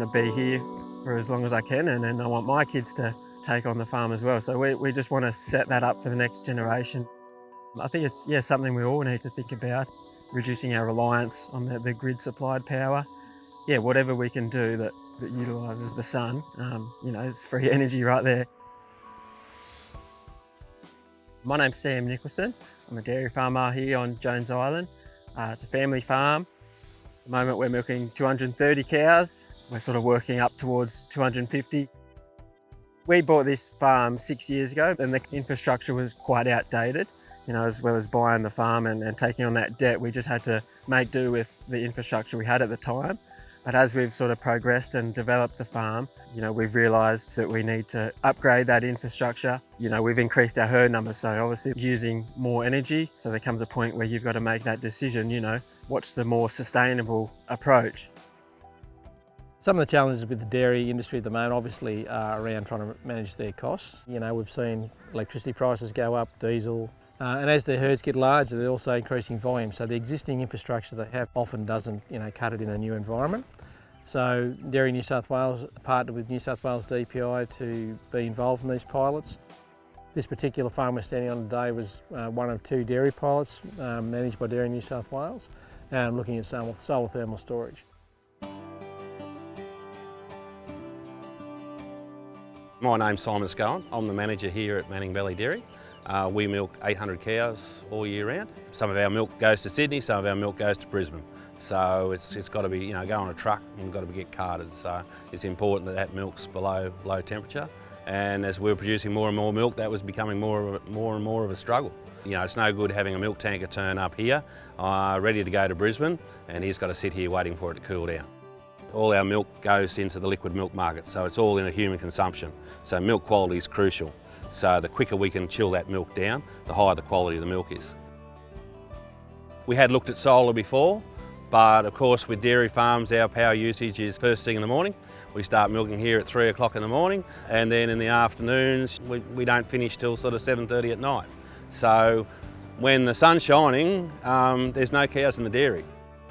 to be here for as long as I can, and then I want my kids to take on the farm as well. So we just want to set that up for the next generation. I think it's something we all need to think about, reducing our reliance on the grid supplied power. Whatever we can do that utilises the sun, it's free energy right there. My name's Sam Nicholson. I'm a dairy farmer here on Jones Island. It's a family farm. At the moment we're milking 230 cows. We're sort of working up towards 250. We bought this farm 6 years ago and the infrastructure was quite outdated. As well as buying the farm and taking on that debt, we just had to make do with the infrastructure we had at the time. But as we've sort of progressed and developed the farm, we've realised that we need to upgrade that infrastructure. We've increased our herd numbers, so obviously using more energy. So there comes a point where you've got to make that decision, what's the more sustainable approach? Some of the challenges with the dairy industry at the moment obviously are around trying to manage their costs. We've seen electricity prices go up, diesel, and as their herds get larger, they're also increasing volume. So the existing infrastructure they have often doesn't, cut it in a new environment. So Dairy New South Wales partnered with New South Wales DPI to be involved in these pilots. This particular farm we're standing on today was one of 2 dairy pilots managed by Dairy New South Wales, looking at solar thermal storage. My name's Simon Scowen. I'm the manager here at Manning Valley Dairy. We milk 800 cows all year round. Some of our milk goes to Sydney, some of our milk goes to Brisbane. So it's got to be, go on a truck and got to get carted. So it's important that milk's below low temperature. And as we were producing more and more milk, that was becoming more and more of a struggle. It's no good having a milk tanker turn up here, ready to go to Brisbane, and he's got to sit here waiting for it to cool down. All our milk goes into the liquid milk market, so it's all in a human consumption. So milk quality is crucial. So the quicker we can chill that milk down, the higher the quality of the milk is. We had looked at solar before, but of course with dairy farms our power usage is first thing in the morning. We start milking here at 3 o'clock in the morning, and then in the afternoons we don't finish till sort of 7:30 at night. So when the sun's shining, there's no cows in the dairy.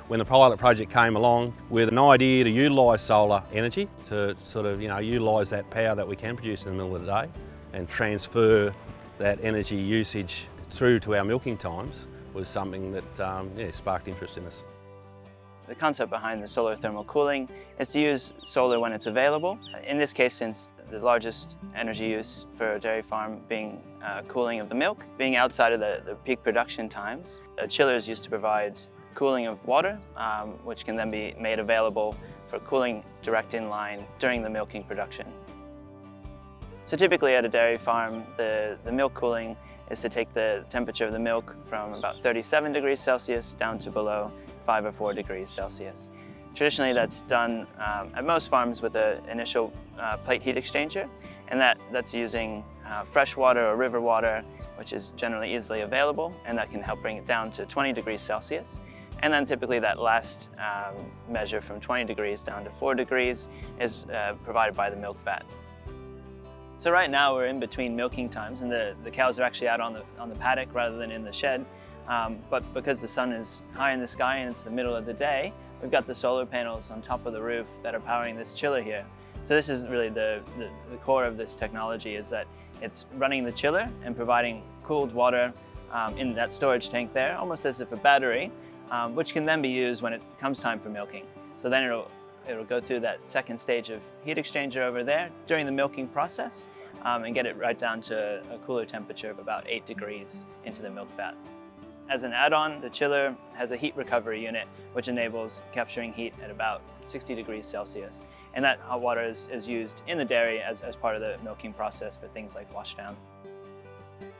When the pilot project came along with an idea to utilise solar energy, to sort of utilise that power that we can produce in the middle of the day and transfer that energy usage through to our milking times, was something that sparked interest in us. The concept behind the solar thermal cooling is to use solar when it's available. In this case, since the largest energy use for a dairy farm being cooling of the milk, being outside of the peak production times, a chiller is used to provide cooling of water, which can then be made available for cooling direct in line during the milking production. So typically at a dairy farm, the milk cooling is to take the temperature of the milk from about 37 degrees Celsius down to below 5 or 4 degrees Celsius. Traditionally that's done at most farms with an initial plate heat exchanger, and that's using fresh water or river water, which is generally easily available, and that can help bring it down to 20 degrees Celsius. And then typically that last measure from 20 degrees down to 4 degrees is provided by the milk vat. So right now we're in between milking times, and the cows are actually out on the paddock rather than in the shed. But because the sun is high in the sky and it's the middle of the day, we've got the solar panels on top of the roof that are powering this chiller here. So this is really the core of this technology, is that it's running the chiller and providing cooled water in that storage tank there, almost as if a battery, which can then be used when it comes time for milking. So then it'll go through that second stage of heat exchanger over there during the milking process and get it right down to a cooler temperature of about 8 degrees into the milk vat. As an add-on, the chiller has a heat recovery unit which enables capturing heat at about 60 degrees Celsius. And that hot water is used in the dairy as part of the milking process for things like washdown.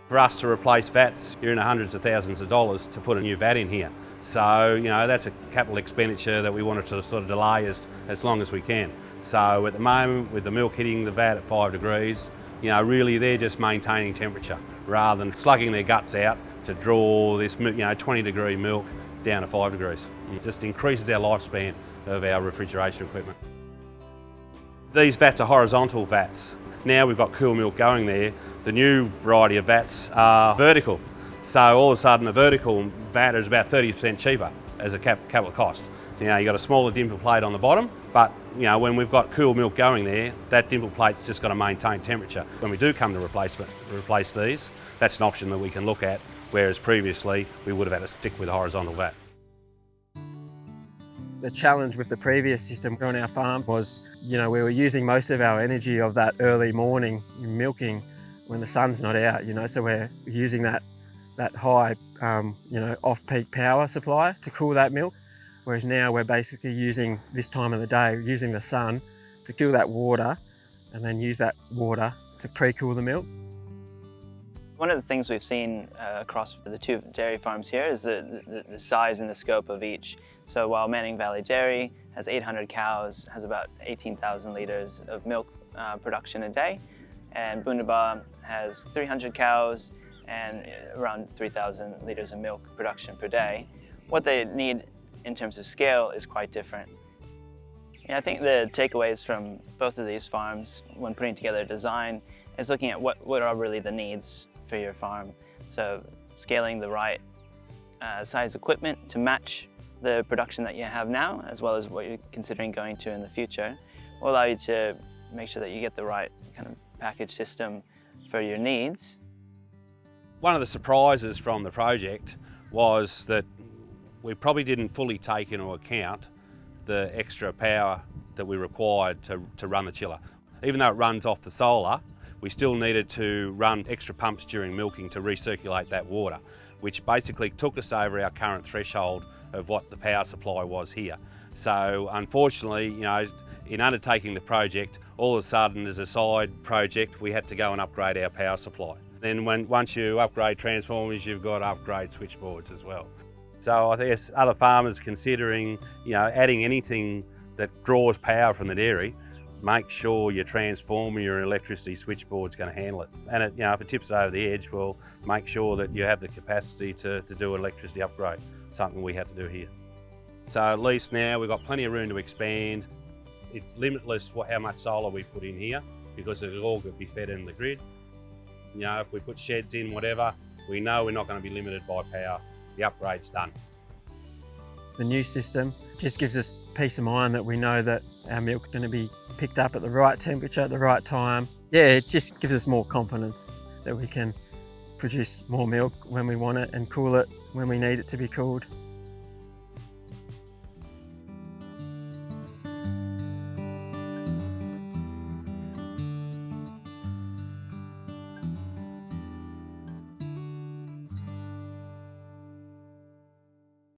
For us to replace vats, you're in the hundreds of thousands of dollars to put a new vat in here. So, that's a capital expenditure that we wanted to sort of delay as long as we can. So at the moment, with the milk hitting the vat at 5 degrees, really they're just maintaining temperature rather than slugging their guts out to draw this 20 degree milk down to 5 degrees. It just increases our lifespan of our refrigeration equipment. These vats are horizontal vats. Now we've got cool milk going there. The new variety of vats are vertical. So all of a sudden a vertical vat is about 30% cheaper as a capital cost. You've got a smaller dimple plate on the bottom, But you know, when we've got cool milk going there, that dimple plate's just got to maintain temperature. When we do come to replace these, that's an option that we can look at, whereas previously we would have had to stick with a horizontal vat. The challenge with the previous system on our farm was, we were using most of our energy of that early morning milking when the sun's not out, so we're using that high, off-peak power supply to cool that milk. Whereas now we're basically using this time of the day, using the sun to cool that water and then use that water to pre-cool the milk. One of the things we've seen across the two dairy farms here is the size and the scope of each. So while Manning Valley Dairy has 800 cows, has about 18,000 litres of milk production a day, and Boondabah has 300 cows and around 3,000 litres of milk production per day, what they need in terms of scale is quite different. I think the takeaways from both of these farms when putting together a design is looking at what are really the needs for your farm. So scaling the right size equipment to match the production that you have now, as well as what you're considering going to in the future, will allow you to make sure that you get the right kind of package system for your needs. One of the surprises from the project was that we probably didn't fully take into account the extra power that we required to run the chiller. Even though it runs off the solar, we still needed to run extra pumps during milking to recirculate that water, which basically took us over our current threshold of what the power supply was here. So unfortunately, in undertaking the project, all of a sudden as a side project, we had to go and upgrade our power supply. Then once you upgrade transformers, you've got to upgrade switchboards as well. So I guess other farmers considering, adding anything that draws power from the dairy, make sure your transformer, your electricity switchboard's going to handle it. And if it tips over the edge, well, make sure that you have the capacity to do an electricity upgrade, something we had to do here. So at least now we've got plenty of room to expand. It's limitless how much solar we put in here because it'll all be fed in the grid. If we put sheds in, whatever, we know we're not going to be limited by power. The upgrade's done. The new system just gives us peace of mind that we know that our milk's going to be picked up at the right temperature at the right time. Yeah, it just gives us more confidence that we can produce more milk when we want it and cool it when we need it to be cooled.